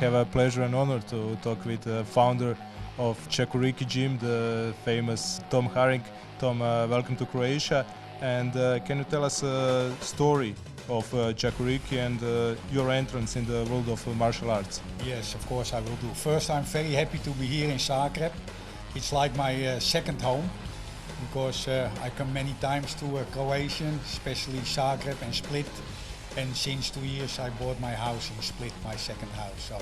have a pleasure and honor to talk with the founder of Chakuriki Gym, the famous Thom Harinck. Thom, welcome to Croatia. And can you tell us a story of Chakuriki and your entrance in the world of martial arts? Yes, of course I will do. First, I'm very happy to be here in Zagreb. It's like my second home, because I come many times to Croatia, especially Zagreb and Split. And since 2 years I bought my house in Split, my second house. So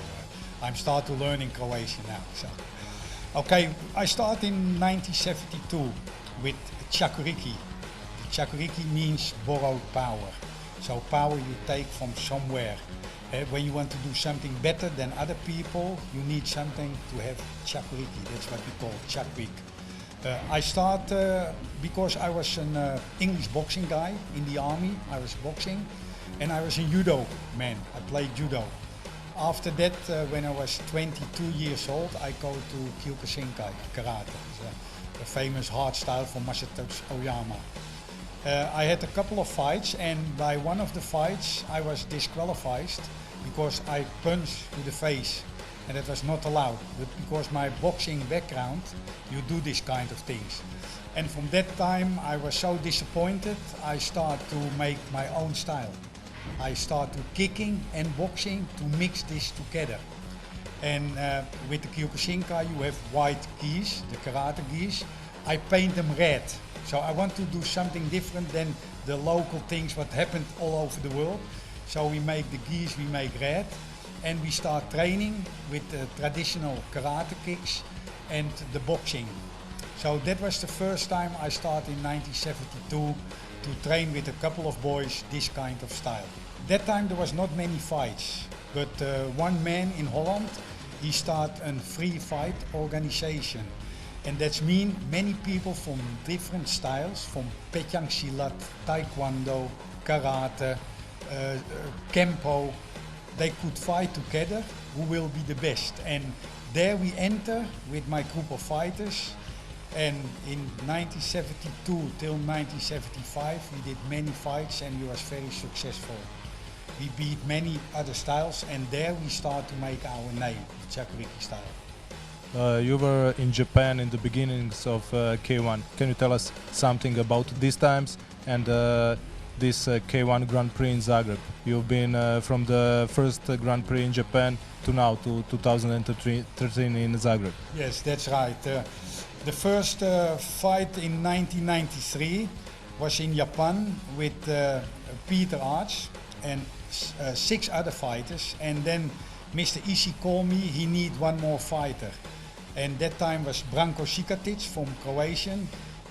I'm start to learn in Croatian now. So, okay, I start in 1972 with Chakuriki. Chakuriki means borrowed power. So power you take from somewhere. When you want to do something better than other people, you need something to have Chakuriki. That's what we call Chakrik. I start because I was an English boxing guy in the army. I was boxing, and I was a judo man. I played judo. After that, when I was 22 years old, I go to Kyokushinkai karate, a famous hard style from Masatoshi Oyama. I had a couple of fights, and by one of the fights I was disqualified because I punched to the face, and that was not allowed. But because my boxing background, you do this kind of things. And from that time I was so disappointed, I start to make my own style. I start to kicking and boxing to mix this together. And with the Kyokushinkai you have white gis, the karate gis. I paint them red. So I want to do something different than the local things what happened all over the world. So we make the gis, we make red, and we start training with the traditional karate kicks and the boxing. So that was the first time I started in 1972 to train with a couple of boys this kind of style. That time there was not many fights, but one man in Holland, he started a free fight organization. And that means many people from different styles, from Petyang Silat, Taekwondo, Karate, Kempo, they could fight together who will be the best. And there we enter with my group of fighters. And in 1972 till 1975 we did many fights and we was very successful. We beat many other styles, and there we start to make our name, the Chakuriki style. You were in Japan in the beginnings of K1. Can you tell us something about these times and this K1 Grand Prix in Zagreb? You've been from the first Grand Prix in Japan to now, to 2013 in Zagreb. Yes, that's right. The first fight in 1993 was in Japan with Peter Arch and 6 other fighters. And then Mr. Ishii called me, he need one more fighter. And that time was Branko Cikatic from Croatia.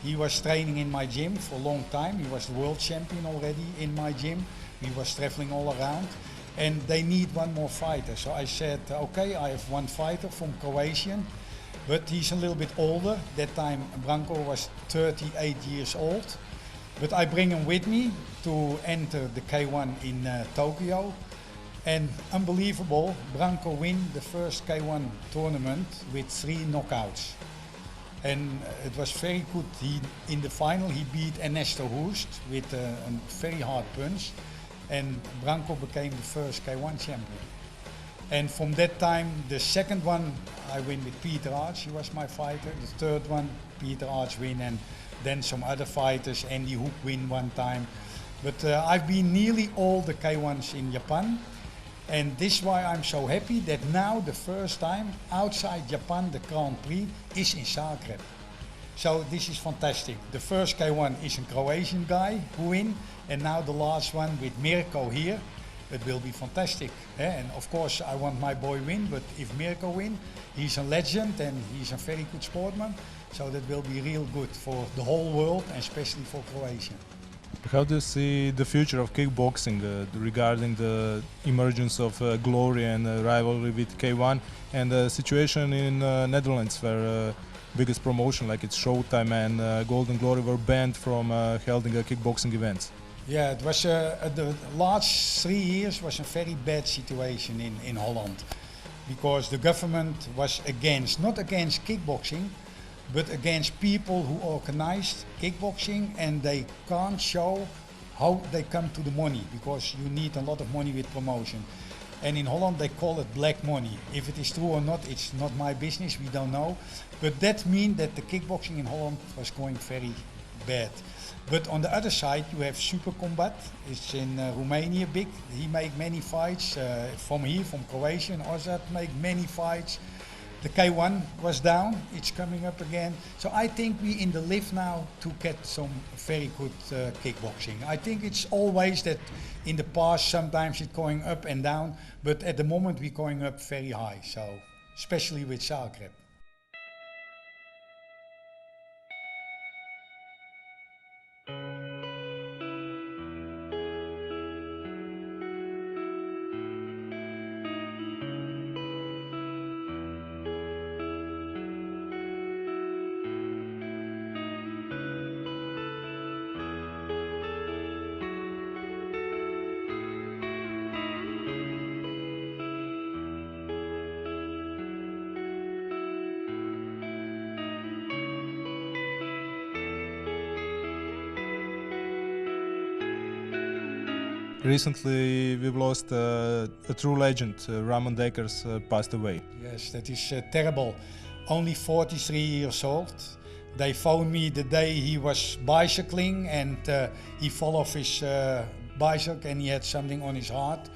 He was training in my gym for a long time. He was the world champion already in my gym. He was traveling all around. And they need one more fighter. So I said, okay, I have one fighter from Croatia, but he's a little bit older. That time Branko was 38 years old. But I bring him with me to enter the K1 in Tokyo. And unbelievable, Branko win the first K1 tournament with 3 knockouts. And it was very good. In the final he beat Ernesto Hoost with a very hard punch. And Branko became the first K1 champion. And from that time, the second one I win with Peter Arch, he was my fighter. The third one, Peter Arch win, and then some other fighters, Andy Hook win one time. But I've been nearly all the K1s in Japan. And this is why I'm so happy that now the first time outside Japan the Grand Prix is in Zagreb. So this is fantastic. The first K1 is a Croatian guy who win, and now the last one with Mirko here. It will be fantastic. And of course I want my boy win, but if Mirko win, he's a legend and he's a very good sportsman. So that will be real good for the whole world and especially for Croatia. How do you see the future of kickboxing regarding the emergence of glory and rivalry with K1 and the situation in Netherlands where biggest promotion like it's Showtime and Golden Glory were banned from holding kickboxing events? Yeah, it was the last 3 years was a very bad situation in Holland, because the government was against, not against kickboxing, but against people who organized kickboxing, and they can't show how they come to the money, because you need a lot of money with promotion. And in Holland they call it black money. If it is true or not, it's not my business, we don't know. But that means that the kickboxing in Holland was going very bad. But on the other side you have Super Combat, it's in Romania big. He make many fights, from here, from Croatia, and Ozat make many fights. The K1 was down, it's coming up again. So I think we in the lift now to get some very good kickboxing. I think it's always that in the past sometimes it's going up and down, but at the moment we're going up very high, so especially with Zagreb. Recently, we've lost a true legend. Ramon Dekkers passed away. Yes, that is terrible. Only 43 years old. They phoned me the day he was bicycling and he fell off his bicycle and he had something on his heart.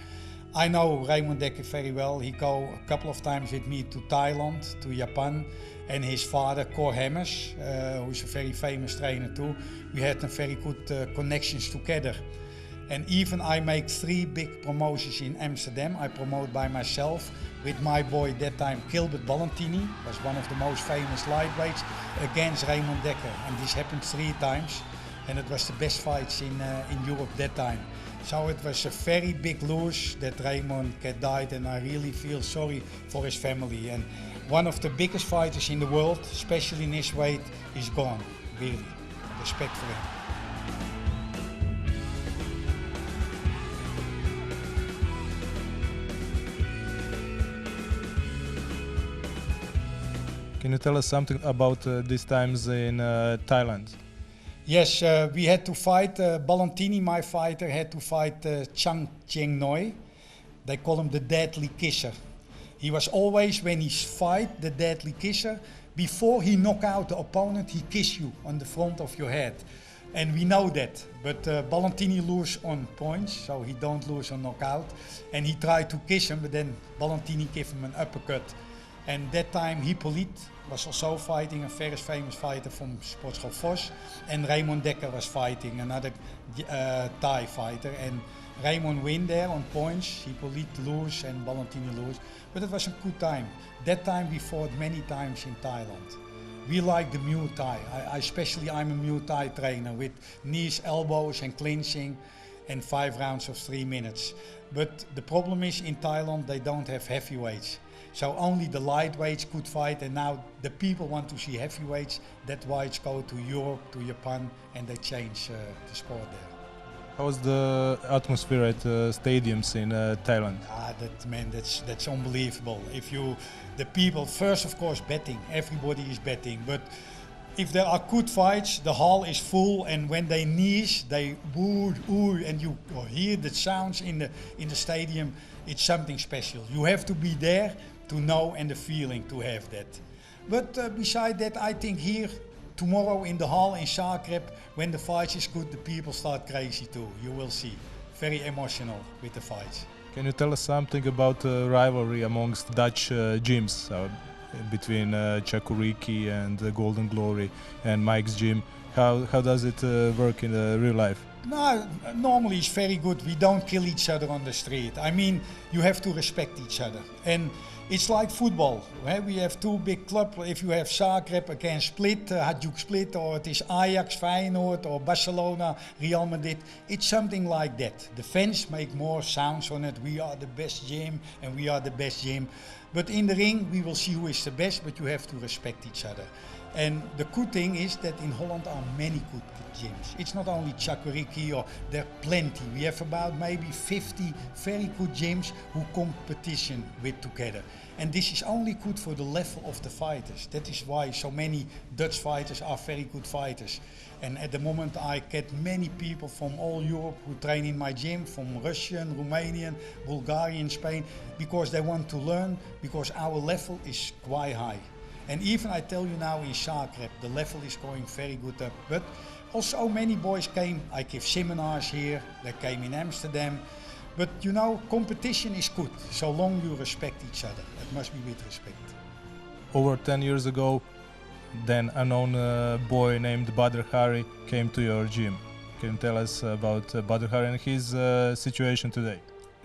I know Raymond Dekker very well. He go a couple of times with me to Thailand, to Japan, and his father, Cor Hammers, who's a very famous trainer too. We had a very good connections together. And even I make 3 big promotions in Amsterdam. I promote by myself with my boy that time, Gilbert Ballantini, was one of the most famous lightweights, against Raymond Dekker. And this happened 3 times. And it was the best fights in Europe that time. So it was a very big loss that Raymond died, and I really feel sorry for his family. And one of the biggest fighters in the world, especially in his weight, is gone. Really, respect for him. Can you tell us something about these times in Thailand? Yes, we had to fight, Ballantini, my fighter, had to fight Chang Cheng Noi. They call him the deadly kisser. He was always, when he fight, the deadly kisser, before he knock out the opponent, he kiss you on the front of your head. And we know that, but Ballantini lose on points, so he don't lose on knockout. And he tried to kiss him, but then Ballantini gave him an uppercut. And that time Hippolyte was also fighting, a very famous fighter from Sportschool Vos, and Raymond Dekker was fighting, another Thai fighter, and Raymond win there on points, Hippolyte lose and Ballantini lose, but it was a good time. That time we fought many times in Thailand. We like the Muay Thai. I'm a Muay Thai trainer with knees, elbows and clinching and 5 rounds of 3 minutes. But the problem is in Thailand they don't have heavyweights. So only the lightweights could fight, and now the people want to see heavyweights. That's why it's go to Europe, to Japan, and they change the sport there. How was the atmosphere at stadiums in Thailand? That's unbelievable. The people, first of course betting, everybody is betting, but if there are good fights, the hall is full, and when they knees, they woo, ooh, and you hear the sounds in the stadium. It's something special. You have to be there to know, and the feeling to have that. But beside that, I think here tomorrow in the hall in Zagreb, when the fights is good, the people start crazy too. You will see. Very emotional with the fights. Can you tell us something about the rivalry amongst Dutch gyms between Chakuriki and Golden Glory and Mike's gym? How does it work in real life? No, normally it's very good. We don't kill each other on the street. I mean, you have to respect each other. And it's like football. We have 2 big clubs. If you have Zagreb against Split, Hajduk Split, or it is Ajax, Feyenoord, or Barcelona, Real Madrid, it's something like that. The fans make more sounds on it. We are the best gym, and we are the best gym. But in the ring, we will see who is the best, but you have to respect each other. And the good thing is that in Holland are many good gyms. It's not only Chakuriki, or there are plenty. We have about maybe 50 very good gyms who competition with together. And this is only good for the level of the fighters. That is why so many Dutch fighters are very good fighters. And at the moment I get many people from all Europe who train in my gym, from Russian, Romanian, Bulgarian, Spain, because they want to learn, because our level is quite high. And even I tell you now in Zagreb, the level is going very good up. But also many boys came, I give seminars here, they came in Amsterdam. But you know, competition is good, so long you respect each other. It must be with respect. Over 10 years ago, then unknown boy named Thom Harinck came to your gym. Can you tell us about Thom Harinck and his situation today?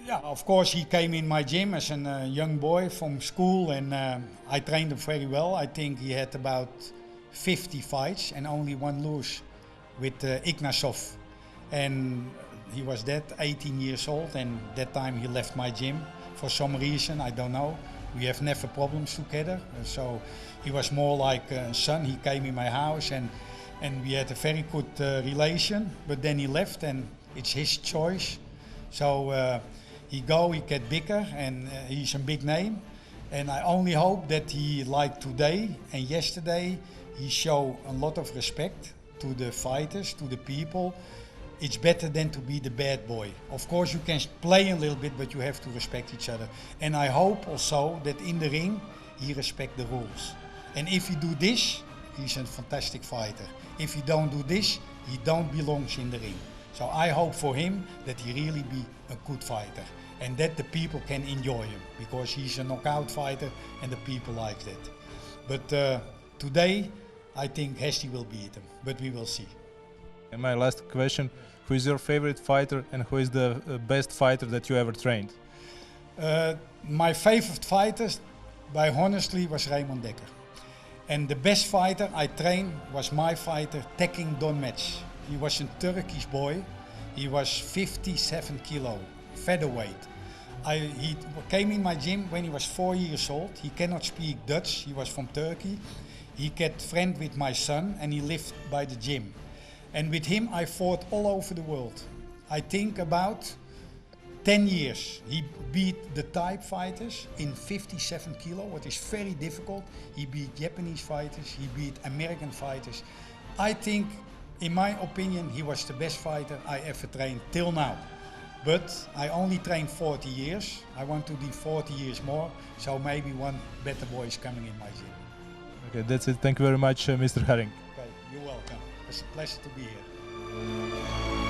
Yeah, of course he came in my gym as a young boy from school, and I trained him very well. I think he had about 50 fights and only one lose with Ignasov. And he was 18 years old, and that time he left my gym for some reason, I don't know. We have never problems together, so he was more like a son. He came in my house and we had a very good relation, but then he left and it's his choice. So he get bigger, and he's a big name. And I only hope that he, like today and yesterday, he show a lot of respect to the fighters, to the people. It's better than to be the bad boy. Of course you can play a little bit, but you have to respect each other. And I hope also that in the ring he respect the rules. And if he do this, he's a fantastic fighter. If he don't do this, he don't belong in the ring. So I hope for him that he really be a good fighter, and that the people can enjoy him, because he's a knockout fighter and the people like that. But today I think Hesti will beat him, but we will see. And my last question, who is your favorite fighter and who is the best fighter that you ever trained? My favorite fighter, by honestly, was Raymond Dekker. And the best fighter I trained was my fighter, Tekin Donmets. He was a Turkish boy. He was 57 kilo, featherweight. He came in my gym when he was 4 years old. He cannot speak Dutch, he was from Turkey. He got friend with my son and he lived by the gym. And with him I fought all over the world. I think about 10 years. He beat the type fighters in 57 kilo, what is very difficult. He beat Japanese fighters, he beat American fighters. I think, in my opinion, he was the best fighter I ever trained till now. But I only trained 40 years. I want to do 40 years more, so maybe one better boy is coming in my gym. Okay, that's it. Thank you very much, Mr. Harinck. Okay, you're welcome. It's a pleasure to be here.